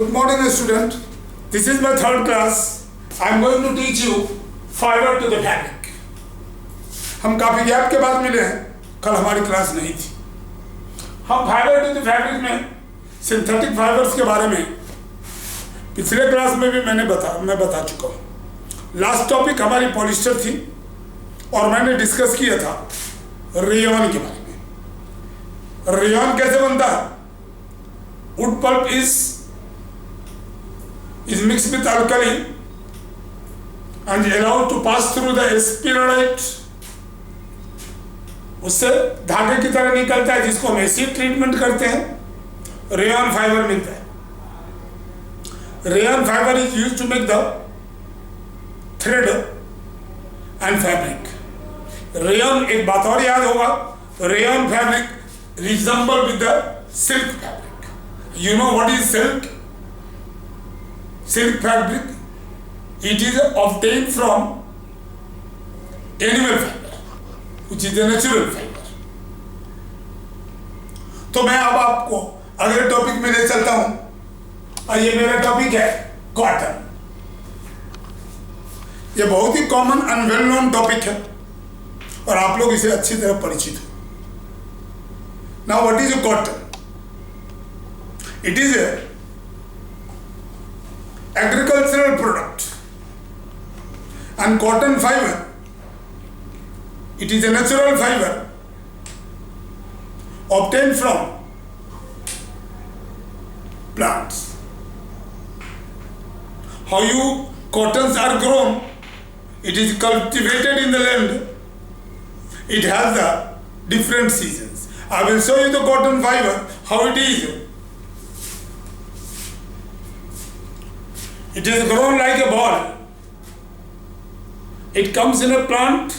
Good morning, student. This is my third class. I am going to teach you fiber to the fabric. हम काफी gap के बाद मिले हैं, कल हमारी क्लास नहीं थी। हम फाइबर टू द फैब्रिक में सिंथेटिक फाइबर्स के बारे में पिछले क्लास में भी मैं बता चुका हूँ। लास्ट टॉपिक हमारी पॉलिस्टर थी और मैंने डिस्कस किया था रेयॉन के बारे में। रेयॉन कैसे बनता है? Wood pulp is mixed with alkali and allowed to pass through the spironite, उससे धागे की तरह निकलता है जिसको हम एसिड ट्रीटमेंट करते हैं, रेयॉन फाइबर मिलता है। Rayon fibre is used to make the thread and fabric. Rayon, एक बात और याद होगा, rayon fabric resemble with the silk fabric. You know what is silk? Silk fabric, it is obtained from animal fiber, which is a natural fiber. तो मैं अब आपको अगले टॉपिक में ले चलता हूं और ये मेरा टॉपिक है कॉटन। ये बहुत ही common and well known topic है और आप लोग इसे अच्छी तरह परिचित हो। Now what is cotton? It is a agricultural product, and cotton fiber, it is a natural fiber obtained from plants. How cottons are grown? It is cultivated in the land. It has the different seasons. I will show you the cotton fiber, how it is. It is grown like a ball. It comes in a plant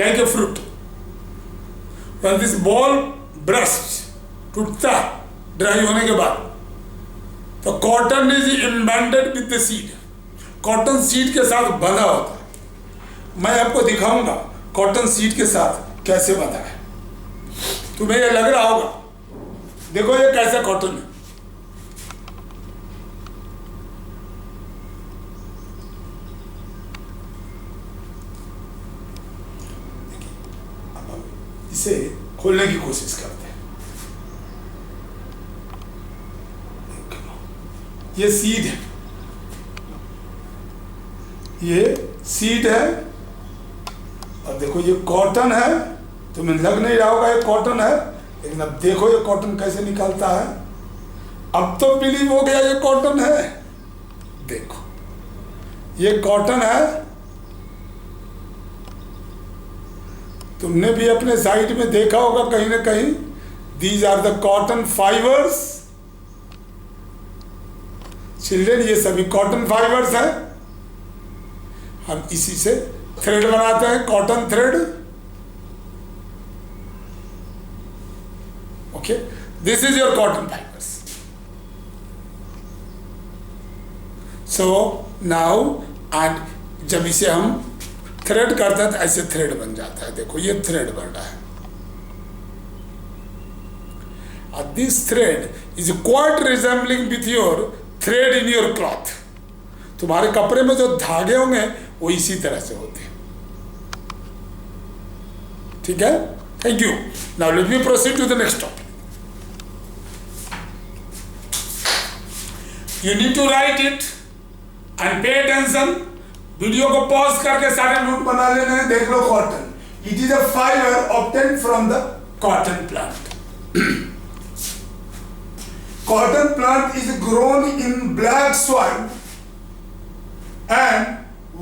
like a fruit. When this ball bursts, टूटता dry होने के बाद, तो cotton is embedded with the seed. Cotton seed के साथ बंधा होता है। मैं आपको दिखाऊंगा कॉटन सीड के साथ कैसे बंधा है। तुम्हें ये लग रहा होगा, देखो ये कैसा कॉटन है। इसे खोलने की कोशिश करते हैं। ये सीड है, ये सीड है और देखो ये कॉटन है। तुम्हें लग नहीं रहा होगा ये कॉटन है, लेकिन अब देखो ये कॉटन कैसे निकलता है। अब तो बिलीव हो गया ये कॉटन है। देखो ये कॉटन है। तुमने भी अपने साइड में देखा होगा कहीं ना कहीं, these are the cotton fibres. Children, ये सभी कॉटन फाइबर्स है। हम इसी से थ्रेड बनाते हैं, cotton thread. Okay, this is your cotton fibers. So now, and जब इसे हम थ्रेड करते हैं तो ऐसे थ्रेड बन जाता है। देखो ये थ्रेड बन रहा है। And this thread is quite resembling with your thread in your cloth. तुम्हारे कपड़े में जो धागे होंगे वो इसी तरह से होते हैं। ठीक है? Thank you. Now let me proceed to the next topic. You need to write it and pay attention. Video को पॉज करके सारे नोट बना लेने हैं। देख लो cotton, it is a fibre obtained from the cotton plant. Cotton plant is grown in black soil and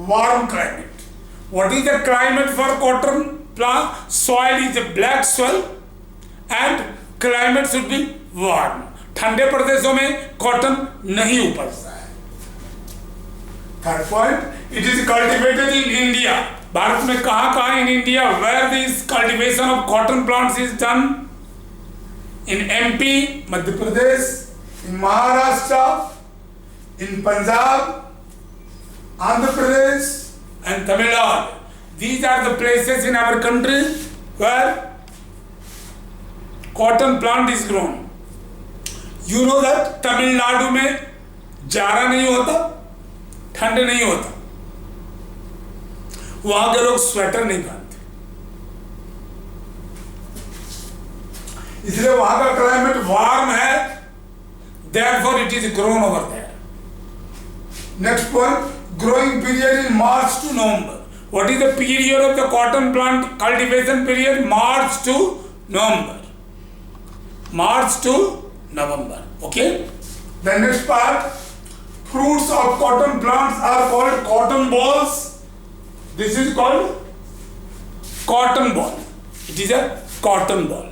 warm climate. What is the climate for cotton plant? Soil is a black soil and climate should be warm. ठंडे प्रदेशों में cotton नहीं उपजता है। Third point, it is cultivated in India. Bharat में कहां in India where this cultivation of cotton plants is done? In MP, Madhya Pradesh, in Maharashtra, in Punjab, Andhra Pradesh and Tamil Nadu. These are the places in our country where cotton plant is grown. You know that Tamil Nadu में जाड़ा नहीं होता, ठंड नहीं होता, वहां के लोग स्वेटर नहीं पहनते, इसलिए वहां का क्लाइमेट वार्म है, therefore it is grown over there. Next point, growing period is March to November. What is the period of the cotton plant cultivation period? March to November. March to November. Okay. The next part, fruits of cotton plants are called cotton balls. This is called cotton ball. It is a cotton ball.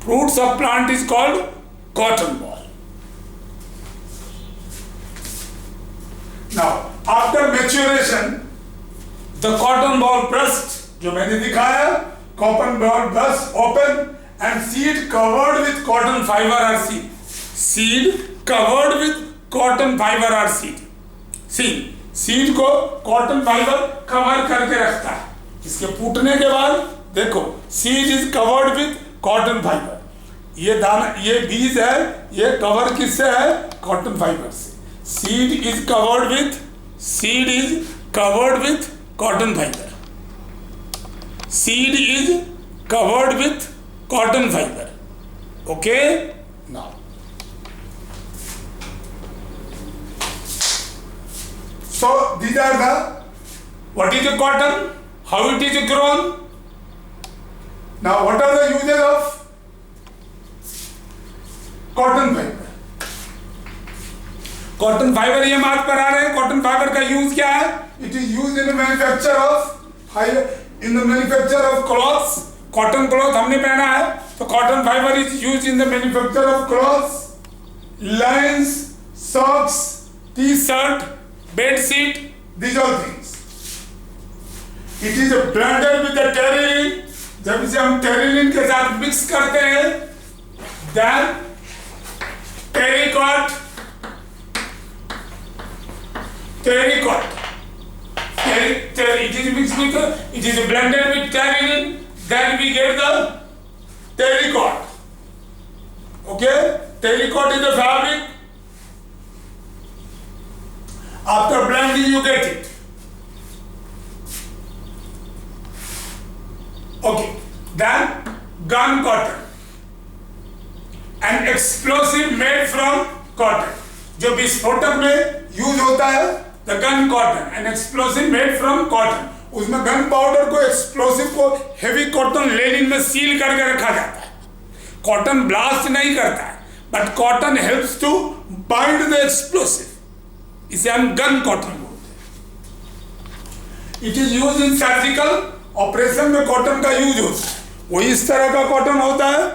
Fruits of plant is called cotton ball. Now, after maturation, the cotton ball burst, जो मैंने दिखाया, cotton ball burst open and seed covered with cotton fiber or seed. Seed covered with cotton fiber or seed. Seed को cotton fibre cover करके रखता है, इसके फूटने के बाद देखो seed is covered with cotton fibre, ये दाना, ये बीज है, ये कवर किससे है? कॉटन फाइबर से. Seed is covered with cotton fibre. Seed is covered with cotton fibre. Okay. Now so these are the, what is the cotton, how it is grown. Now what are the uses of cotton fiber? Cotton fibre ये हम आज पढ़ा रहे हैं. Cotton fibre का use क्या है? It is use in the manufacture of clothes. Cotton cloth हमने पहना है तो cotton fibre is use in the manufacture of clothes, lines, socks, T shirt, bed sheet, these all things. It is blended with the terylene. जब इसे हम Terylene के साथ mix करते हैं, then terrycot, it is mixed with, it is blended with terylene, then we get the terrycot. Okay, terrycot is the fabric. After blending you get it. Okay, then gun cotton, an explosive made from cotton. जो विस्फोटक में use होता है, the gun cotton, an explosive made from cotton. उसमें gun powder को, explosive को heavy cotton linen में seal करके रखा जाता है. कॉटन ब्लास्ट नहीं करता है, but cotton helps to bind the explosive. इसे हम गन कॉटन बोलते हैं. It is use in surgical operation में कॉटन का यूज होता है. वही इस तरह का कॉटन होता है,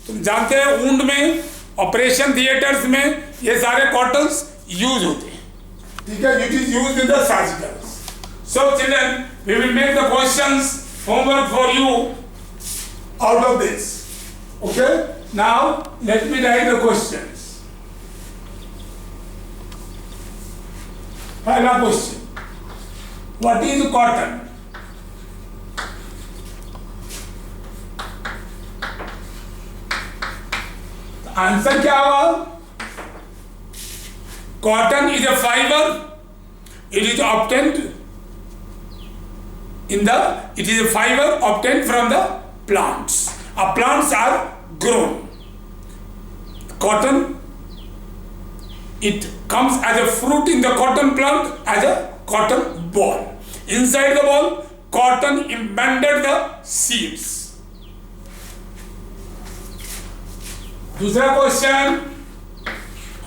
तुम जानते हैं वुंड में, ऑपरेशन थिएटर्स में ये सारे कॉटन्स यूज होते हैं. ठीक है, it is use in the surgical. So children, we will make the questions homework for you out of this. Okay, now let me write the question. पहला question, what is cotton? Answer क्या होगा? Cotton is a fibre. It is obtained in the, it is a fibre obtained from the plants. Plants are grown. Cotton, it comes as a fruit in the cotton plant as a cotton ball. Inside the ball, cotton embedded the seeds. दूसरा question,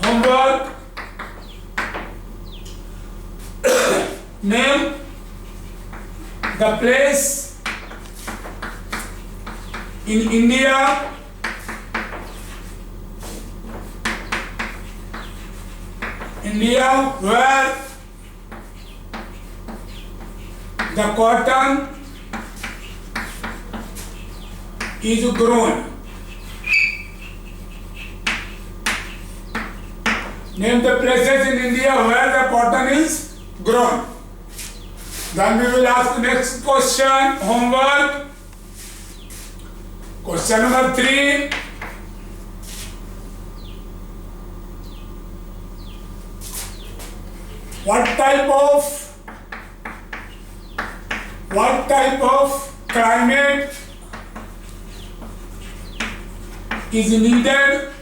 homework. Name the place in India where the cotton is grown. Name the places in India where the cotton is grown. Then we will ask the next question, homework. Question number 3, what type of climate is needed?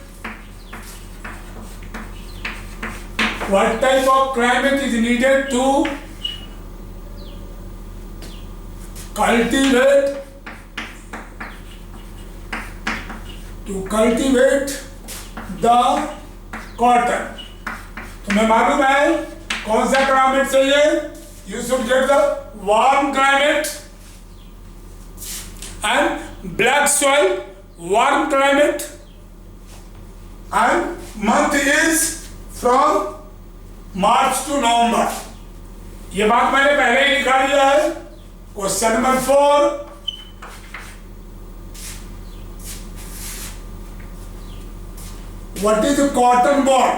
What type of climate is needed to cultivate the cotton? तुम्हें मालूम है कौन सा climate चाहिए? You should get the warm climate and black soil, warm climate, and month is from March to November. ये बात मैंने पहले ही लिखा दिया है। Question number 4, what is cotton ball?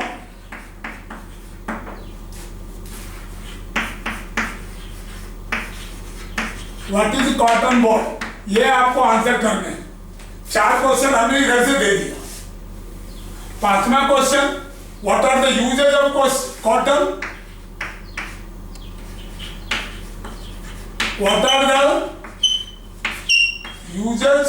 What is cotton ball? ये आपको आंसर करने हैं। 4 क्वेश्चन हमने इधर से दे दिया। 5वां question, what are the uses of cotton? What are the uses?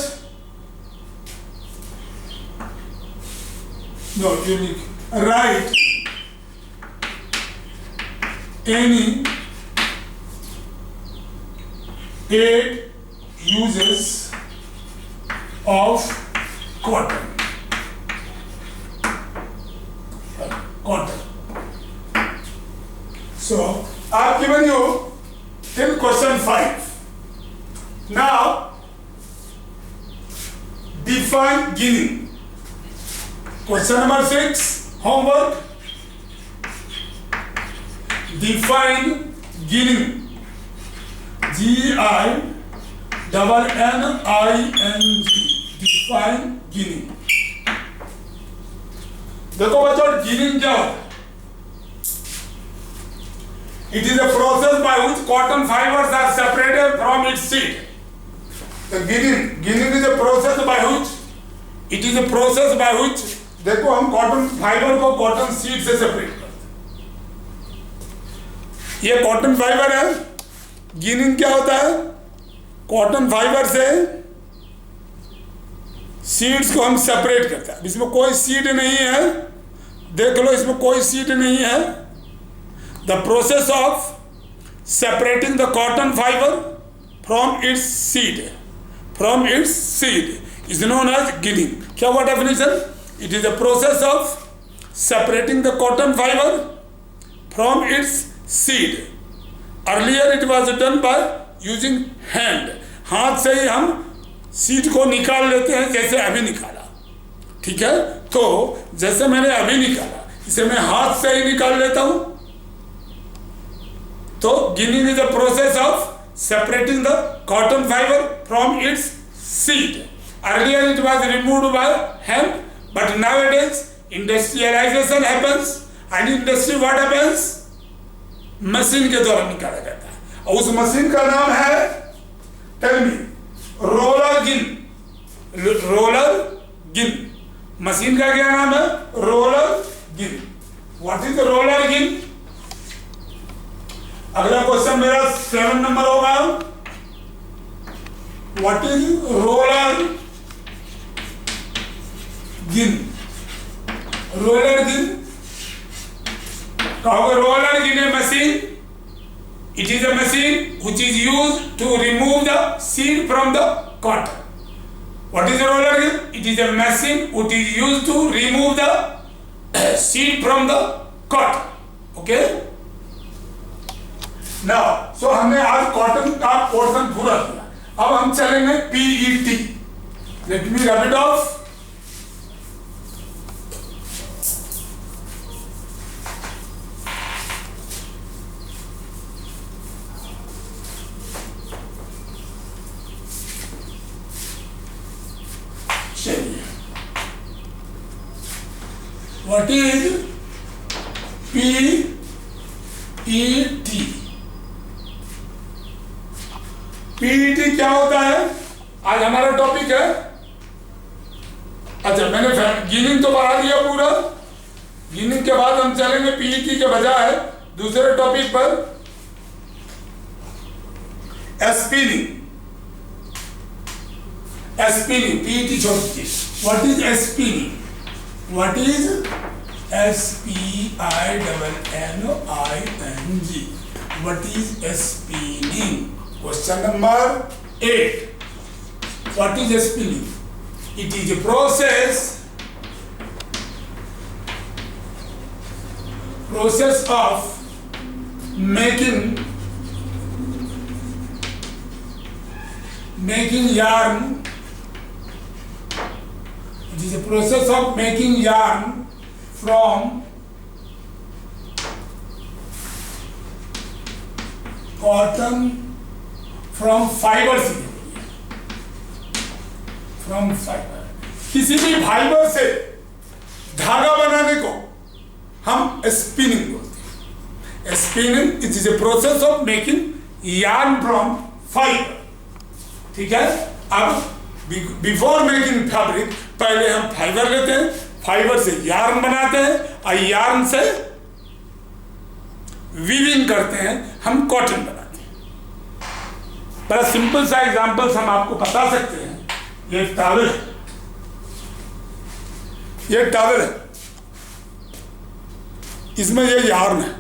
No, unique. Write any 8 uses of cotton. So, I've given you till question 5. Now, define ginning. Question number 6, homework. Define ginning. G-I-N-N-I-N-G. Define ginning. देखो बच्चों, ginning क्या होता है? It is a process by which cotton fibers are separated from its seed. The ginning is a process by which, it is a process by which, देखो हम cotton fibre को cotton seed से separate करते हैं। ये cotton fibre है। Ginning क्या होता है? कॉटन फाइबर से सीड्स को हम सेपरेट करते हैं। इसमें कोई सीड नहीं है, देख लो, इसमें कोई सीड नहीं है। The process of separating the cotton fiber from its seed is known as ginning. क्या हुआ definition? It is a process of separating the cotton fiber from its seed. Earlier it was done by using hand. हाथ से ही हम seed को निकाल लेते हैं, जैसे अभी निकाला। ठीक है, तो जैसे मैंने अभी निकाला, इसे मैं हाथ से ही निकाल लेता हूं। तो ginning is the process of separating the cotton fiber from its seed. Earlier it was removed by hand, but nowadays industrialization happens, and industry what happens? Machine के द्वारा निकाला जाता है। और उस मशीन का नाम है, tell me, रोलर गिन। मशीन का क्या नाम है? रोलर गिन। What is the roller गिन? अगला क्वेश्चन मेरा 7 नंबर होगा। What is roller gin? Roller gin कहोगे? Roller gin a machine. It is a machine which is used to remove the seed from the cotton. What is roller gin? It is a machine which is used to remove the seed from the cotton. Okay, now so हमने आज cotton का portion पूरा किया। अब हम चलेंगे PET। Let me rub it of. चलिए, what is PET? PET क्या होता है? आज हमारा टॉपिक है अच्छा, मैंने गिनिंग तो बढ़ा दिया पूरा। गिनिंग के बाद हम चलेंगे पीईटी के बजाय दूसरे टॉपिक पर, स्पिनिंग। स्पिनिंग, पीईटी छोड़ दीजिए। What is spinning? What is SPINNING? What is spinning? Question number 8. What is spinning? It is a process of making yarn. It is a process of making yarn from cotton, from fiber से, from fiber, किसी भी fibre से धागा बनाने को हम spinning बोलते हैं। Spinning it is a process of making yarn from fibre. ठीक है, अब बिफोर मेकिंग फैब्रिक पहले हम फाइबर लेते हैं, फाइबर से यार्न बनाते हैं और यार्न से वीविंग करते हैं, हम कॉटन बनाते हैं। बड़ा सिंपल सा एग्जांपल्स हम आपको बता सकते हैं। ये टॉवल है, ये टॉवल है, इसमें ये यार्न है,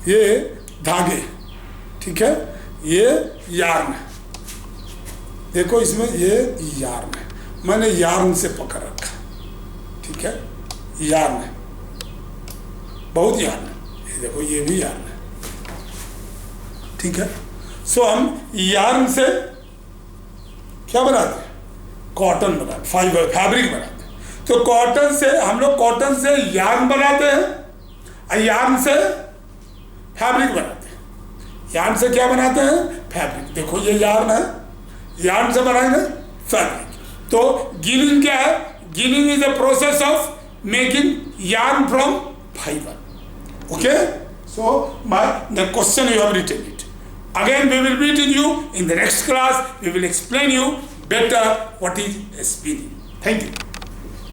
ये धागे, ठीक है, ये यार्न है। देखो इसमें ये यार्न है, मैंने यार्न से पकड़ रखा, ठीक है, यार्न है, बहुत यार्न है। देखो ये भी यार्न है, ठीक है। सो हम यार्न से क्या बनाते हैं? कॉटन बनाते, फाइबर, फैब्रिक बनाते हैं। तो कॉटन से हम लोग कॉटन से यार्न बनाते हैं और यार्न से फैब्रिक बनाते हैं। यार्न से क्या बनाते हैं? फैब्रिक। देखो ये यार्न है, यार्न से बनाएंगे फैब्रिक। तो गिनिंग क्या है? Ginning is a process of making yarn from fibre. Okay, so the question you have written it. Again, we will meet you in the next class. We will explain you better what is spinning. Thank you.